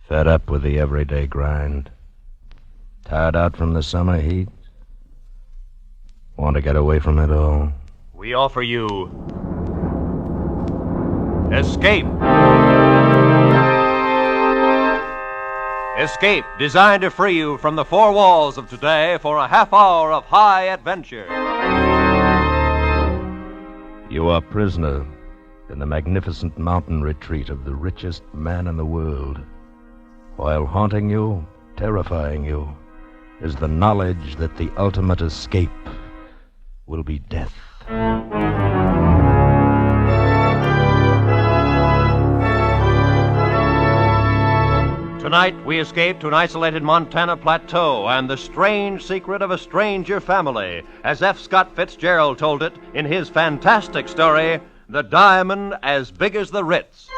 Fed up with the everyday grind? Tired out from the summer heat? Want to get away from it all? We offer you Escape. Escape, designed to free you from the four walls of today for a half hour of high adventure. You are prisoner in the magnificent mountain retreat of the richest man in the world. While haunting you, terrifying you, is the knowledge that the ultimate escape will be death. Tonight, we escape to an isolated Montana plateau and the strange secret of a stranger family, as F. Scott Fitzgerald told it in his fantastic story, The Diamond as Big as the Ritz.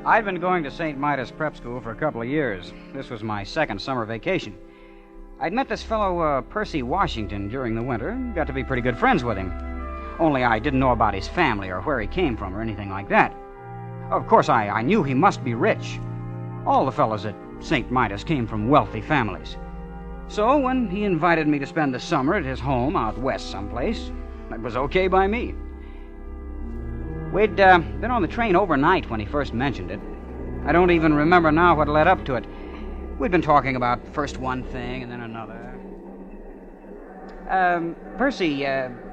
I'd been going to St. Midas Prep School for a couple of years. This was my second summer vacation. I'd met this fellow, Percy Washington, during the winter, and got to be pretty good friends with him. Only I didn't know about his family or where he came from or anything like that. Of course, I knew he must be rich. All the fellows at St. Midas came from wealthy families. So when he invited me to spend the summer at his home out west someplace, that was okay by me. We'd been on the train overnight when he first mentioned it. I don't even remember now what led up to it. We'd been talking about first one thing and then another. Percy,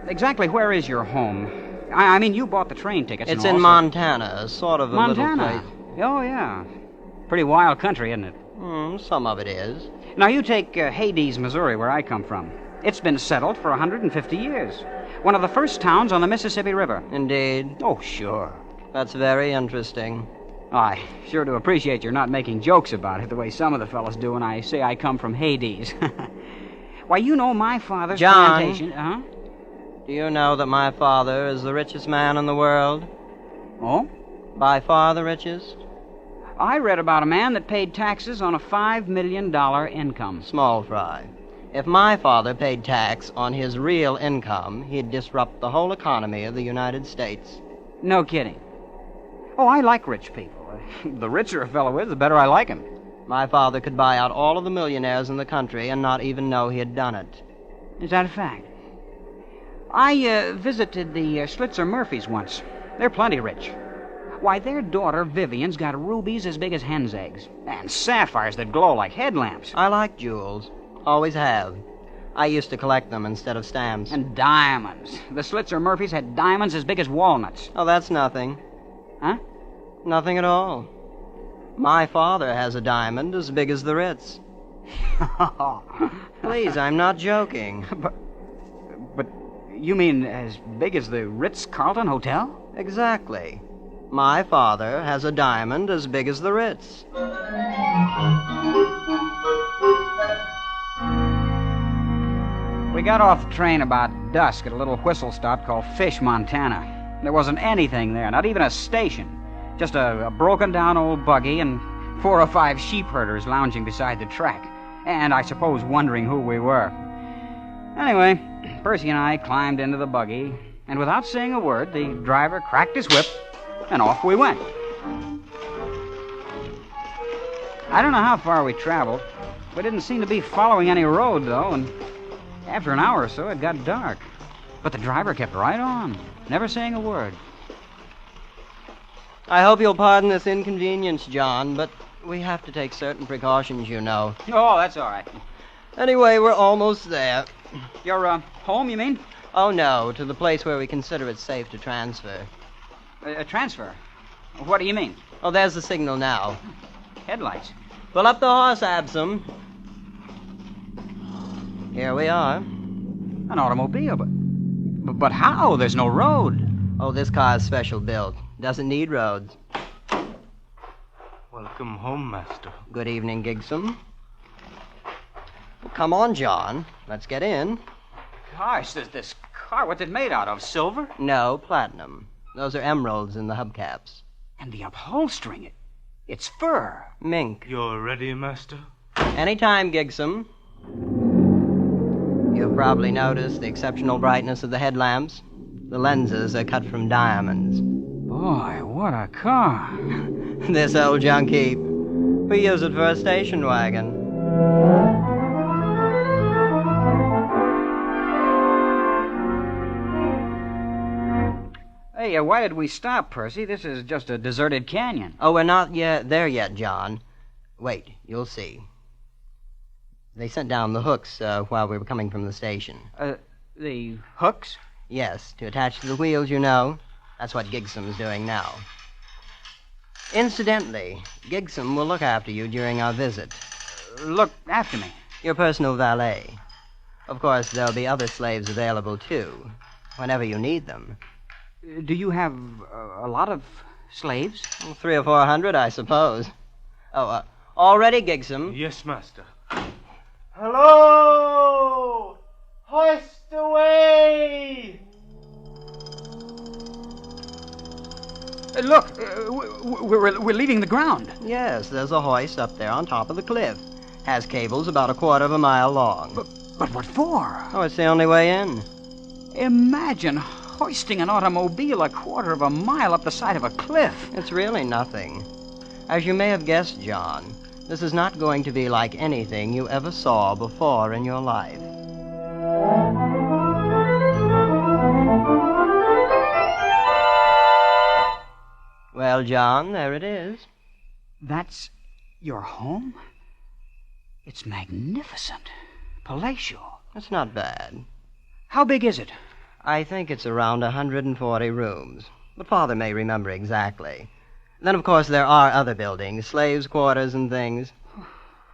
exactly where is your home? I mean, you bought the train tickets. It's in Montana, sort of a Montana? little place. Oh, yeah. Pretty wild country, isn't it? Some of it is. Now, you take Hades, Missouri, where I come from. It's been settled for 150 years. One of the first towns on the Mississippi River. Indeed. Oh, sure. That's very interesting. I sure do appreciate you're not making jokes about it the way some of the fellas do when I say I come from Hades. Why, you know my father's plantation... John, do you know that my father is the richest man in the world? Oh? By far the richest? I read about a man that paid taxes on a $5 million income. Small fry. If my father paid tax on his real income, he'd disrupt the whole economy of the United States. No kidding. Oh, I like rich people. The richer a fellow is, the better I like him. My father could buy out all of the millionaires in the country and not even know he had done it. Is that a fact? I visited the Schlitzer Murphys once. They're plenty rich. Why, their daughter Vivian's got rubies as big as hen's eggs, and sapphires that glow like headlamps. I like jewels. Always have. I used to collect them instead of stamps. And diamonds. The Schlitzer Murphys had diamonds as big as walnuts. Oh, that's nothing. Huh? Nothing at all. My father has a diamond as big as the Ritz. Please, I'm not joking. But you mean as big as the Ritz-Carlton Hotel? Exactly. My father has a diamond as big as the Ritz. We got off the train about dusk at a little whistle stop called Fish, Montana. There wasn't anything there, not even a station. Just a broken-down old buggy and 4 or 5 sheep herders lounging beside the track, and I suppose wondering who we were. Anyway, Percy and I climbed into the buggy, and without saying a word, the driver cracked his whip, and off we went. I don't know how far we traveled. We didn't seem to be following any road, though, and after an hour or so, it got dark. But the driver kept right on, never saying a word. I hope you'll pardon this inconvenience, John, but we have to take certain precautions, you know. Oh, that's all right. Anyway, we're almost there. You're, home, you mean? Oh, no, to the place where we consider it safe to transfer. A transfer? What do you mean? Oh, there's the signal now. Headlights. Pull up the horse, Absam. Here we are. An automobile, but how? There's no road. Oh, this car's special built. Doesn't need roads. Welcome home, Master. Good evening, Gigsum. Come on, John. Let's get in. Gosh, this car, what's it made out of? Silver? No, platinum. Those are emeralds in the hubcaps. And the upholstering, it's fur. Mink. You're ready, Master? Anytime, Gigsum. You've probably noticed the exceptional brightness of the headlamps. The lenses are cut from diamonds. Boy, what a car. This old junkie, we use it for a station wagon. Hey, why did we stop, Percy? This is just a deserted canyon. Oh, we're not there yet, John. Wait, you'll see. They sent down the hooks while we were coming from the station. The hooks? Yes, to attach to the wheels, you know. That's what Gigsom's doing now. Incidentally, Gigsom will look after you during our visit. Look after me. Your personal valet. Of course, there'll be other slaves available, too, whenever you need them. Do you have a lot of slaves? 300 or 400, I suppose. Oh, all ready, Gigsom? Yes, master. Hello! Hoist away! Look, we're leaving the ground. Yes, there's a hoist up there on top of the cliff. Has cables about a quarter of a mile long. But what for? Oh, it's the only way in. Imagine hoisting an automobile a quarter of a mile up the side of a cliff. It's really nothing. As you may have guessed, John, this is not going to be like anything you ever saw before in your life. Well, John, there it is. That's your home? It's magnificent. Palatial. It's not bad. How big is it? I think it's around 140 rooms, but Father may remember exactly. Then, of course, there are other buildings, slaves' quarters and things.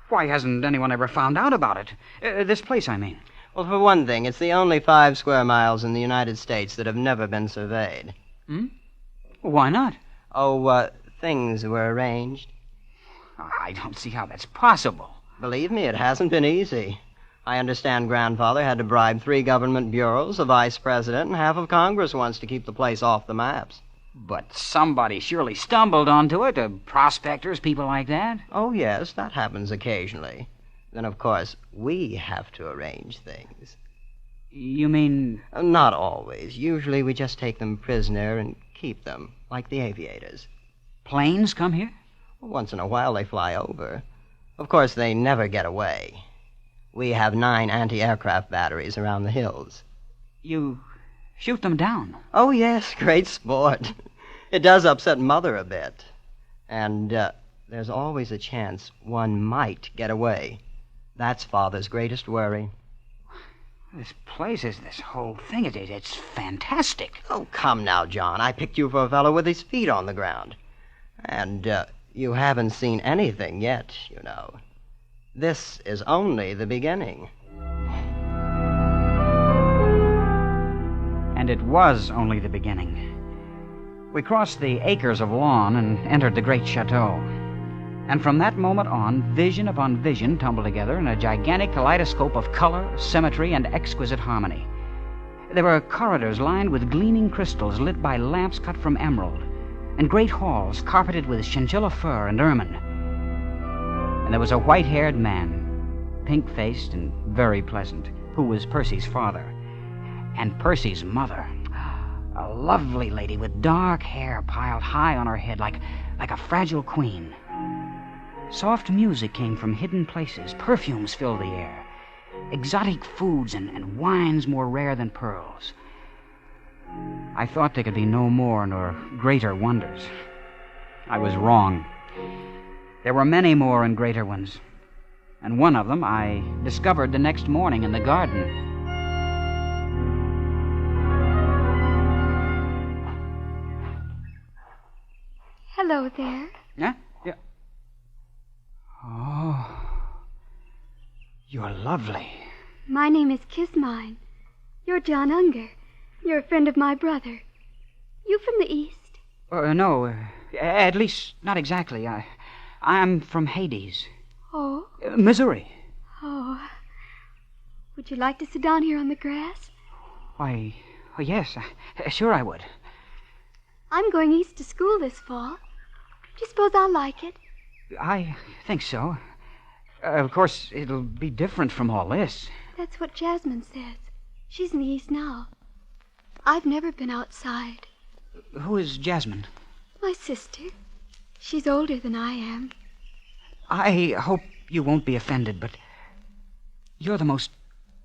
Why hasn't anyone ever found out about it? This place, I mean. Well, for one thing, it's the only 5 square miles in the United States that have never been surveyed. Why not? Oh, things were arranged. I don't see how that's possible. Believe me, it hasn't been easy. I understand Grandfather had to bribe 3 government bureaus, a vice president, and half of Congress once to keep the place off the maps. But somebody surely stumbled onto it, prospectors, people like that. Oh, yes, that happens occasionally. Then, of course, we have to arrange things. You mean... Not always. Usually we just take them prisoner and keep them, like the aviators. Planes come here? Once in a while they fly over. Of course, they never get away. We have 9 anti-aircraft batteries around the hills. You shoot them down? Oh, yes, great sport. It does upset Mother a bit. And there's always a chance one might get away. That's Father's greatest worry. This whole thing, it's fantastic. Oh, come now, John. I picked you for a fellow with his feet on the ground. And you haven't seen anything yet, you know. This is only the beginning. And it was only the beginning. We crossed the acres of lawn and entered the great chateau. And from that moment on, vision upon vision tumbled together in a gigantic kaleidoscope of color, symmetry, and exquisite harmony. There were corridors lined with gleaming crystals lit by lamps cut from emerald, and great halls carpeted with chinchilla fur and ermine. And there was a white-haired man, pink-faced and very pleasant, who was Percy's father. And Percy's mother, a lovely lady with dark hair piled high on her head like a fragile queen. Soft music came from hidden places. Perfumes filled the air. Exotic foods and wines more rare than pearls. I thought there could be no more nor greater wonders. I was wrong. There were many more and greater ones. And one of them I discovered the next morning in the garden. Hello there. Yeah? Yeah. Oh, you're lovely. My name is Kismine. You're John Unger. You're a friend of my brother. You from the East? No, at least not exactly. I'm from Hades. Oh? Missouri. Oh. Would you like to sit down here on the grass? Why, yes, sure I would. I'm going east to school this fall. Do you suppose I'll like it? I think so. Of course, it'll be different from all this. That's what Jasmine says. She's in the East now. I've never been outside. Who is Jasmine? My sister. She's older than I am. I hope you won't be offended, but you're the most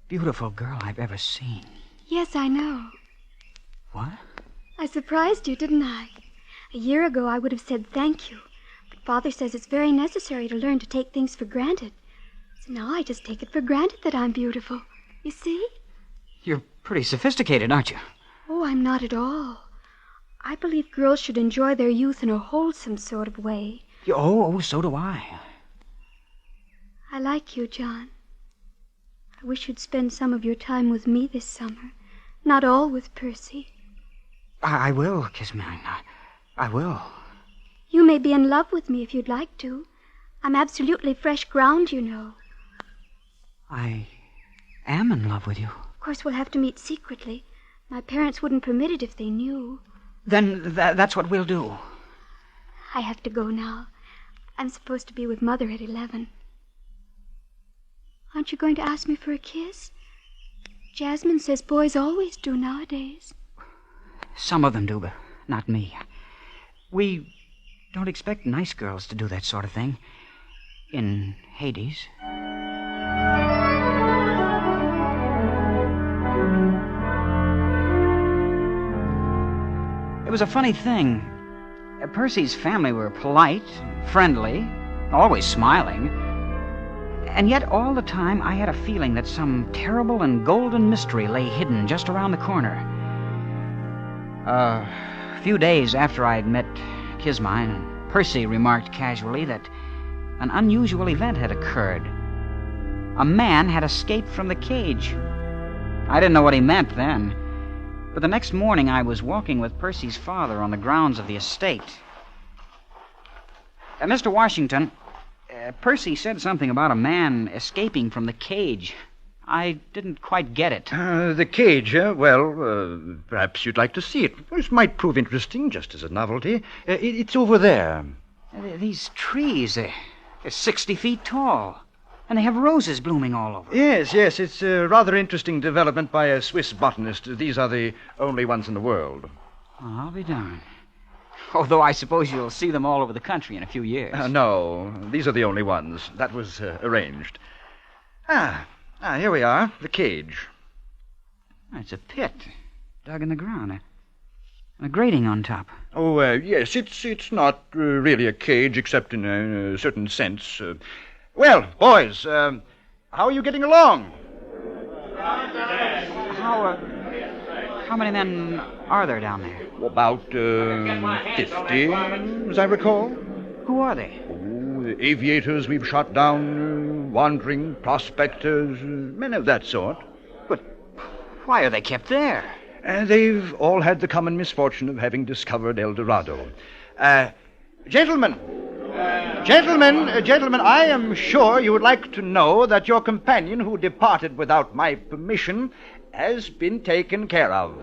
beautiful girl I've ever seen. Yes, I know. What? I surprised you, didn't I? A year ago, I would have said thank you. But Father says it's very necessary to learn to take things for granted. So now I just take it for granted that I'm beautiful. You see? You're pretty sophisticated, aren't you? Oh, I'm not at all. I believe girls should enjoy their youth in a wholesome sort of way. Oh, so do I. I like you, John. I wish you'd spend some of your time with me this summer, not all with Percy. I will, Kiss Mine. I will. You may be in love with me if you'd like to. I'm absolutely fresh ground, you know. I am in love with you. Of course, we'll have to meet secretly. My parents wouldn't permit it if they knew. Then that's what we'll do. I have to go now. I'm supposed to be with Mother at 11. Aren't you going to ask me for a kiss? Jasmine says boys always do nowadays. Some of them do, but not me. We don't expect nice girls to do that sort of thing. In Hades. It was a funny thing. Percy's family were polite, friendly, always smiling. And yet all the time I had a feeling that some terrible and golden mystery lay hidden just around the corner. A few days after I'd met Kismine, Percy remarked casually that an unusual event had occurred. A man had escaped from the cage. I didn't know what he meant then, but the next morning I was walking with Percy's father on the grounds of the estate. Mr. Washington, Percy said something about a man escaping from the cage. I didn't quite get it. The cage, well, perhaps you'd like to see it. This might prove interesting, just as a novelty. It's over there. These trees, they're 60 feet tall, and they have roses blooming all over. Yes, it's a rather interesting development by a Swiss botanist. These are the only ones in the world. Oh, I'll be darned. Although I suppose you'll see them all over the country in a few years. No, these are the only ones. That was arranged. Here we are, the cage. It's a pit dug in the ground, and a grating on top. Oh, yes, it's not really a cage, except in a certain sense. Well, boys, how are you getting along? How many men are there down there? About 50, as I recall. Who are they? Oh, the aviators we've shot down, wandering prospectors, men of that sort. But why are they kept there? They've all had the common misfortune of having discovered El Dorado. Gentlemen, I am sure you would like to know that your companion who departed without my permission has been taken care of.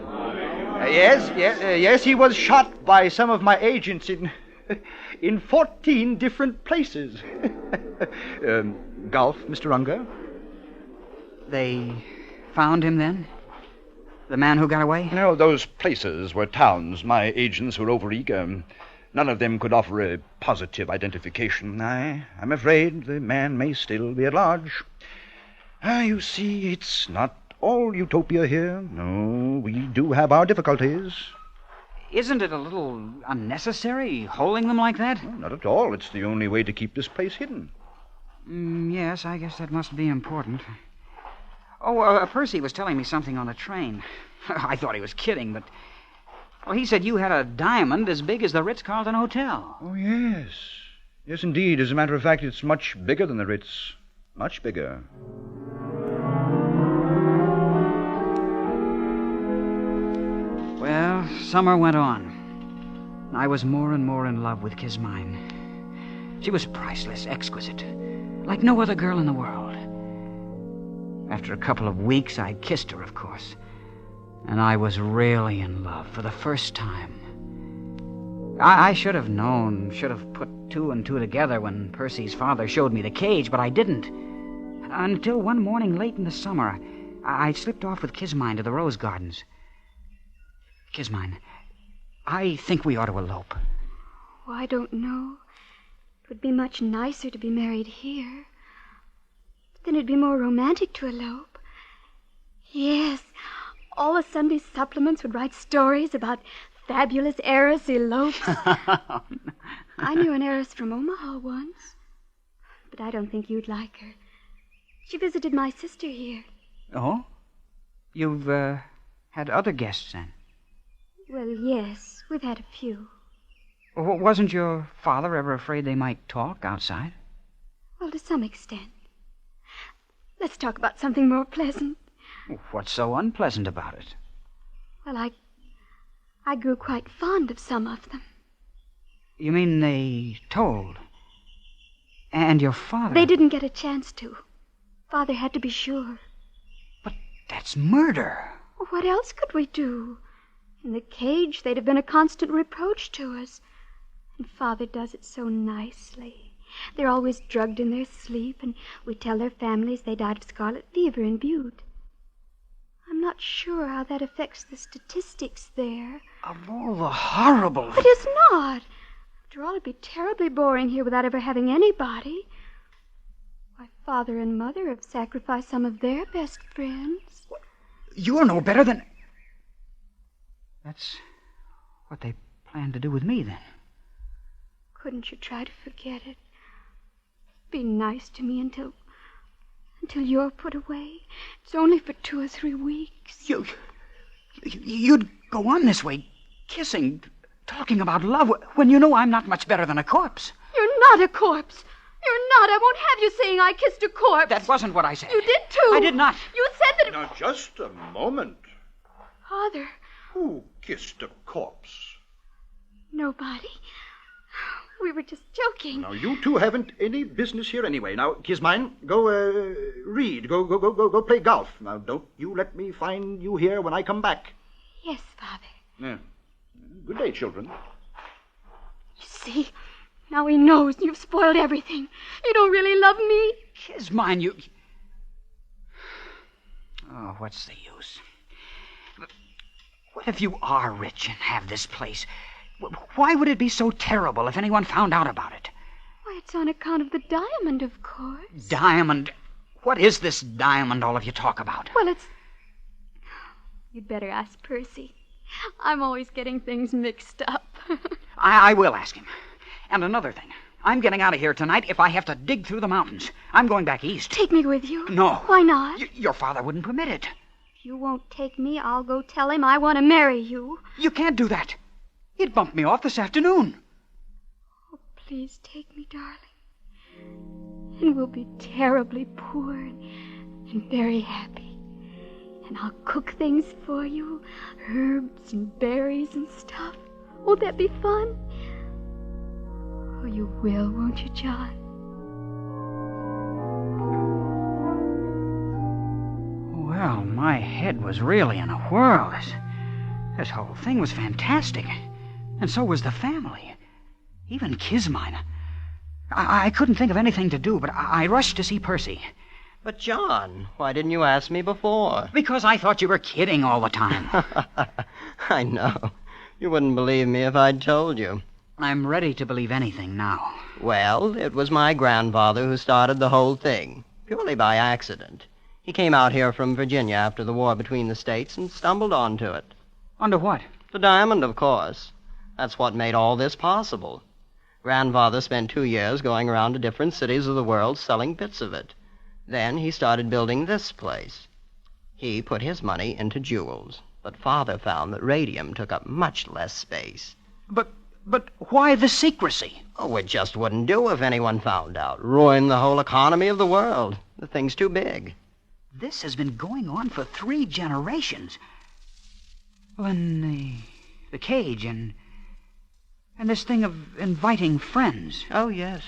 Yes, he was shot by some of my agents in 14 different places. Golf, Mr. Unger? They found him then? The man who got away? No, those places were towns. My agents were overeager. None of them could offer a positive identification. I'm afraid the man may still be at large. You see, it's not all utopia here. No, we do have our difficulties. Isn't it a little unnecessary, holding them like that? No, not at all. It's the only way to keep this place hidden. Yes, I guess that must be important. Oh, Percy was telling me something on the train. I thought he was kidding, but... Well, he said you had a diamond as big as the Ritz-Carlton Hotel. Oh, yes. Yes, indeed. As a matter of fact, it's much bigger than the Ritz. Much bigger. Well, summer went on. I was more and more in love with Kismine. She was priceless, exquisite, like no other girl in the world. After a couple of weeks, I kissed her, of course. And I was really in love for the first time. I should have known, should have put two and two together when Percy's father showed me the cage, but I didn't. Until one morning late in the summer, I slipped off with Kismine to the rose gardens. Kismine, I think we ought to elope. Oh, I don't know. It would be much nicer to be married here. But then it'd be more romantic to elope. Yes, all the Sunday supplements would write stories about fabulous heiress elopes. I knew an heiress from Omaha once, but I don't think you'd like her. She visited my sister here. Oh? You've, had other guests, then? Well, yes, we've had a few. Wasn't your father ever afraid they might talk outside? Well, to some extent. Let's talk about something more pleasant. What's so unpleasant about it? Well, I grew quite fond of some of them. You mean they told? And your father... They didn't get a chance to. Father had to be sure. But that's murder. Well, what else could we do? In the cage, they'd have been a constant reproach to us. And Father does it so nicely. They're always drugged in their sleep, and we tell their families they died of scarlet fever in Butte. I'm not sure how that affects the statistics there. Of all the horrible... It is not. After all, it'd be terribly boring here without ever having anybody. Why, Father and Mother have sacrificed some of their best friends. You're no better than... That's what they plan to do with me, then. Couldn't you try to forget it? Be nice to me until you're put away. It's only for 2 or 3 weeks. You'd go on this way, kissing, talking about love, when you know I'm not much better than a corpse. You're not a corpse. You're not. I won't have you saying I kissed a corpse. That wasn't what I said. You did, too. I did not. You said that... Now, just a moment. Father. Who kissed a corpse? Nobody. We were just joking. Now, you two haven't any business here anyway. Now, Kismine, go read. Go play golf. Now, don't you let me find you here when I come back. Yes, Father. Yeah. Good day, children. You see, now he knows you've spoiled everything. You don't really love me. Kismine, you... Oh, what's the use? What if you are rich and have this place? Why would it be so terrible if anyone found out about it? Why, it's on account of the diamond, of course. Diamond? What is this diamond all of you talk about? Well, it's... You'd better ask Percy. I'm always getting things mixed up. I will ask him. And another thing. I'm getting out of here tonight if I have to dig through the mountains. I'm going back east. Take me with you? No. Why not? Your father wouldn't permit it. If you won't take me, I'll go tell him I want to marry you. You can't do that. He'd bumped me off this afternoon. Oh, please take me, darling. And we'll be terribly poor and very happy. And I'll cook things for you, herbs and berries and stuff. Won't that be fun? Oh, you will, won't you, John? Well, my head was really in a whirl. This whole thing was fantastic. And so was the family. Even Kismine. I couldn't think of anything to do, but I rushed to see Percy. But, John, why didn't you ask me before? Because I thought you were kidding all the time. I know. You wouldn't believe me if I'd told you. I'm ready to believe anything now. Well, it was my grandfather who started the whole thing, purely by accident. He came out here from Virginia after the war between the states and stumbled onto it. Onto what? The diamond, of course. That's what made all this possible. Grandfather spent 2 years going around to different cities of the world selling bits of it. Then he started building this place. He put his money into jewels, but Father found that radium took up much less space. But why the secrecy? Oh, it just wouldn't do if anyone found out. Ruin the whole economy of the world. The thing's too big. This has been going on for 3 generations. Well, and the cage and this thing of inviting friends. Oh, yes.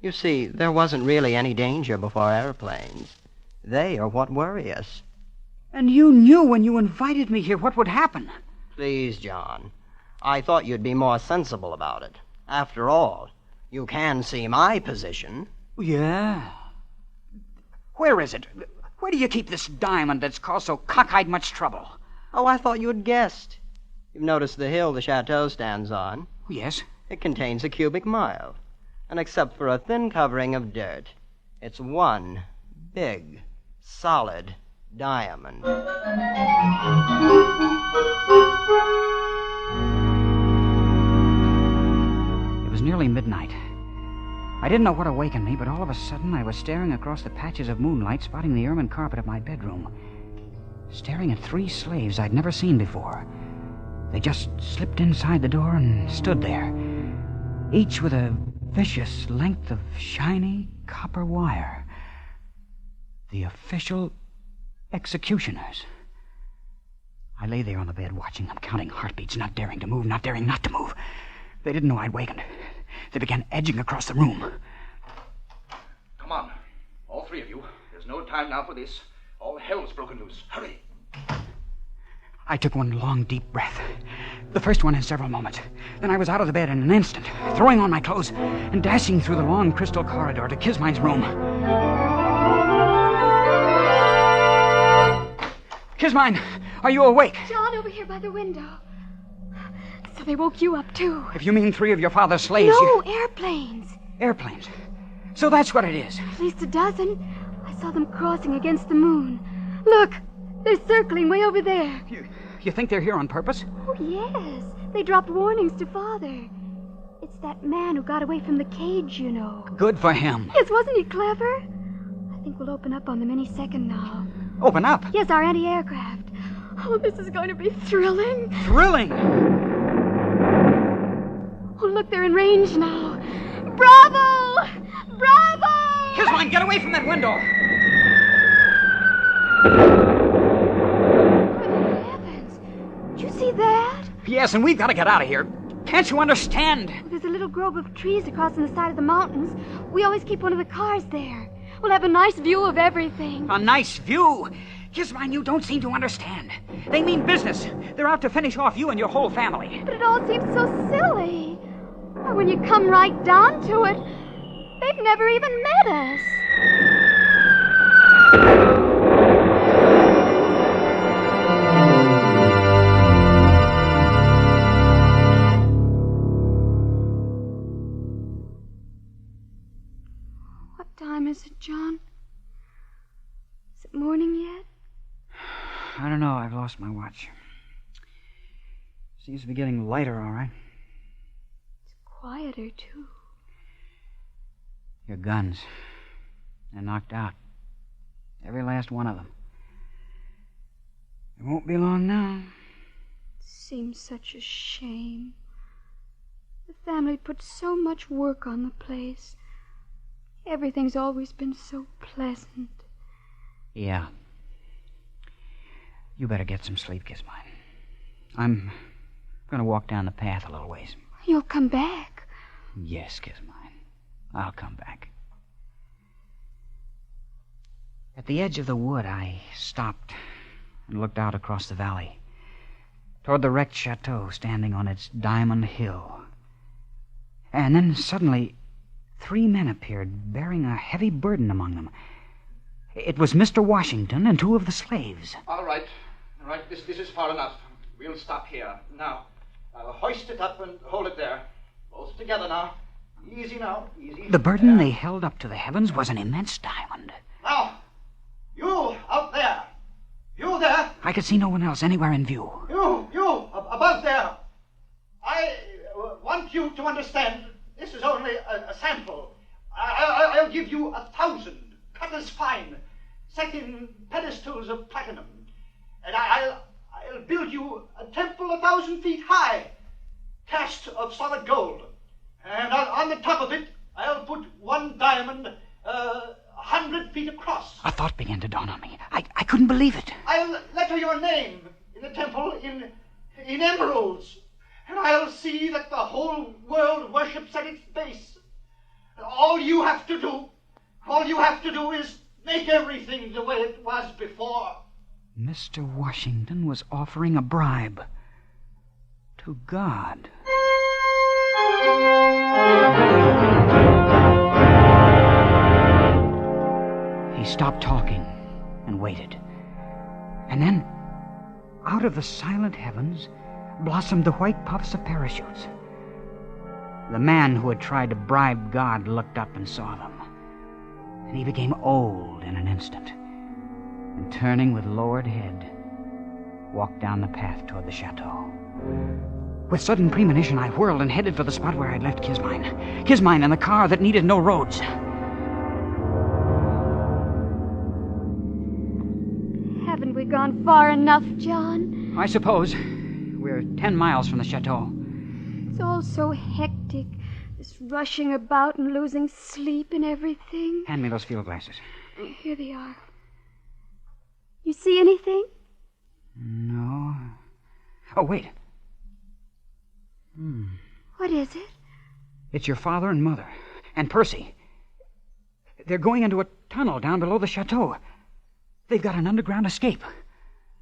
You see, there wasn't really any danger before airplanes. They are what worry us. And you knew when you invited me here what would happen. Please, John. I thought you'd be more sensible about it. After all, you can see my position. Yeah. Where is it? Where do you keep this diamond that's caused so cockeyed much trouble? Oh, I thought you'd guessed. You've noticed the hill the chateau stands on? Yes. It contains a cubic mile. And except for a thin covering of dirt, it's one big, solid diamond. It was nearly midnight. I didn't know what awakened me, but all of a sudden I was staring across the patches of moonlight, spotting the ermine carpet of my bedroom. Staring at 3 slaves I'd never seen before. They just slipped inside the door and stood there, each with a vicious length of shiny copper wire. The official executioners. I lay there on the bed watching them, counting heartbeats, not daring to move, not daring not to move. They didn't know I'd wakened. They began edging across the room. Come on, all 3 of you. There's no time now for this. All hell's broken loose. Hurry. I took one long, deep breath. The first one in several moments. Then I was out of the bed in an instant, throwing on my clothes and dashing through the long crystal corridor to Kismine's room. Kismine, are you awake? John, over here by the window. So they woke you up, too. If you mean 3 of your father's slaves... No, airplanes. Airplanes. So that's what it is. At least a dozen. I saw them crossing against the moon. Look, they're circling way over there. You think they're here on purpose? Oh, yes. They dropped warnings to Father. It's that man who got away from the cage, you know. Good for him. Yes, wasn't he clever? I think we'll open up on them any second now. Open up? Yes, our anti-aircraft. Oh, this is going to be thrilling. Thrilling? Oh, look, they're in range now. Bravo! Bravo! Kismine, get away from that window! Good heavens. Did you see that? Yes, and we've got to get out of here. Can't you understand? There's a little grove of trees across on the side of the mountains. We always keep one of the cars there. We'll have a nice view of everything. A nice view? Kismine, you don't seem to understand. They mean business. They're out to finish off you and your whole family. But it all seems so silly. Or when you come right down to it, they've never even met us. What time is it, John? Is it morning yet? I don't know. I've lost my watch. Seems to be getting lighter, all right. It's quieter, too. Your guns. They're knocked out. Every last one of them. It won't be long now. It seems such a shame. The family put so much work on the place. Everything's always been so pleasant. Yeah. You better get some sleep, Kismine. I'm going to walk down the path a little ways. You'll come back. Yes, Kismine. I'll come back. At the edge of the wood, I stopped and looked out across the valley toward the wrecked chateau standing on its diamond hill. And then suddenly 3 men appeared, bearing a heavy burden among them. It was Mr. Washington and 2 of the slaves. All right. This is far enough. We'll stop here. Now, hoist it up and hold it there. Both together now. Easy now, easy. The burden they held up to the heavens was an immense diamond. Now, you out there. You there. I could see no one else anywhere in view. You, above there. I want you to understand this is only a sample. I'll give you 1,000, cut as fine, set in pedestals of platinum. And I'll build you a temple 1,000 feet high, cast of solid gold. And on the top of it, I'll put one diamond 100 feet across. A thought began to dawn on me. I couldn't believe it. I'll letter your name in the temple in emeralds. And I'll see that the whole world worships at its base. All you have to do is make everything the way it was before. Mr. Washington was offering a bribe to God. He stopped talking and waited. And then, out of the silent heavens, blossomed the white puffs of parachutes. The man who had tried to bribe God looked up and saw them. And he became old in an instant. And turning with lowered head, walked down the path toward the chateau. With sudden premonition, I whirled and headed for the spot where I'd left Kismine. Kismine and the car that needed no roads. Haven't we gone far enough, John? I suppose. We're 10 miles from the chateau. It's all so hectic. This rushing about and losing sleep and everything. Hand me those field glasses. Here they are. You see anything? No. Oh, wait. What is it? It's your father and mother. And Percy. They're going into a tunnel down below the chateau. They've got an underground escape.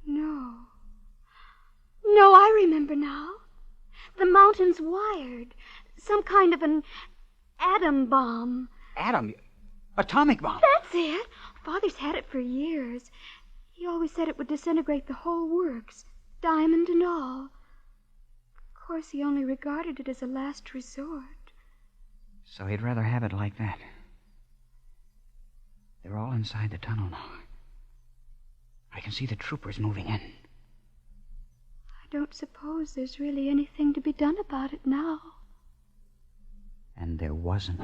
No. No, I remember now. The mountain's wired. Some kind of an atom bomb. Atom? Atomic bomb? That's it. Father's had it for years. He always said it would disintegrate the whole works, diamond and all. Of course, he only regarded it as a last resort. So he'd rather have it like that. They're all inside the tunnel now. I can see the troopers moving in. I don't suppose there's really anything to be done about it now. And there wasn't.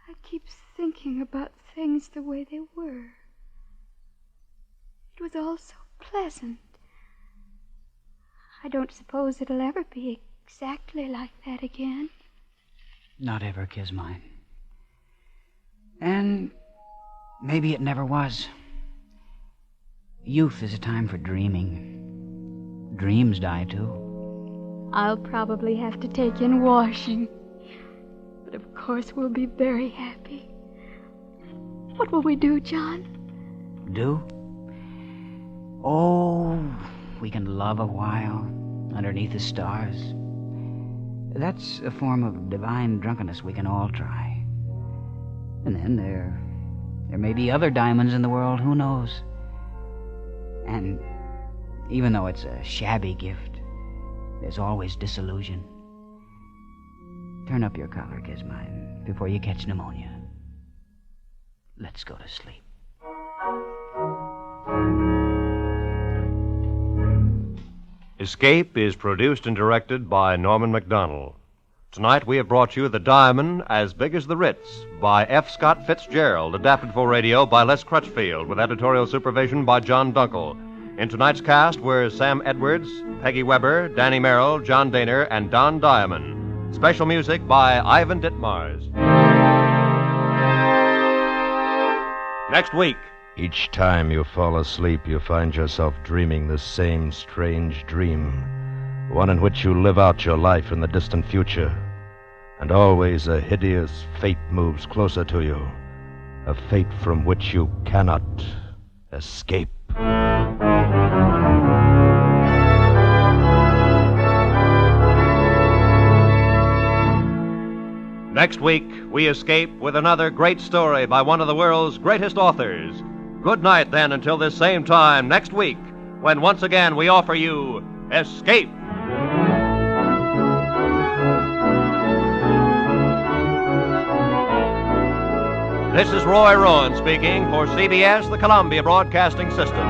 I keep thinking about things the way they were. It was all so pleasant. I don't suppose it'll ever be exactly like that again. Not ever, Kismine. And maybe it never was. Youth is a time for dreaming. Dreams die, too. I'll probably have to take in washing. But of course we'll be very happy. What will we do, John? Do? Oh, we can love a while underneath the stars. That's a form of divine drunkenness we can all try. And then there may be other diamonds in the world, who knows? And even though it's a shabby gift, there's always disillusion. Turn up your collar, Kismine, before you catch pneumonia. Let's go to sleep. Escape is produced and directed by Norman Macdonnell. Tonight we have brought you The Diamond as Big as the Ritz by F. Scott Fitzgerald, adapted for radio by Les Crutchfield, with editorial supervision by John Dunkel. In tonight's cast were Sam Edwards, Peggy Weber, Danny Merrill, John Daner, and Don Diamond. Special music by Ivan Ditmars. Next week. Each time you fall asleep, you find yourself dreaming the same strange dream, one in which you live out your life in the distant future, and always a hideous fate moves closer to you, a fate from which you cannot escape. Next week, we escape with another great story by one of the world's greatest authors. Good night, then, until this same time next week, when once again we offer you Escape. This is Roy Rowan speaking for CBS, the Columbia Broadcasting System.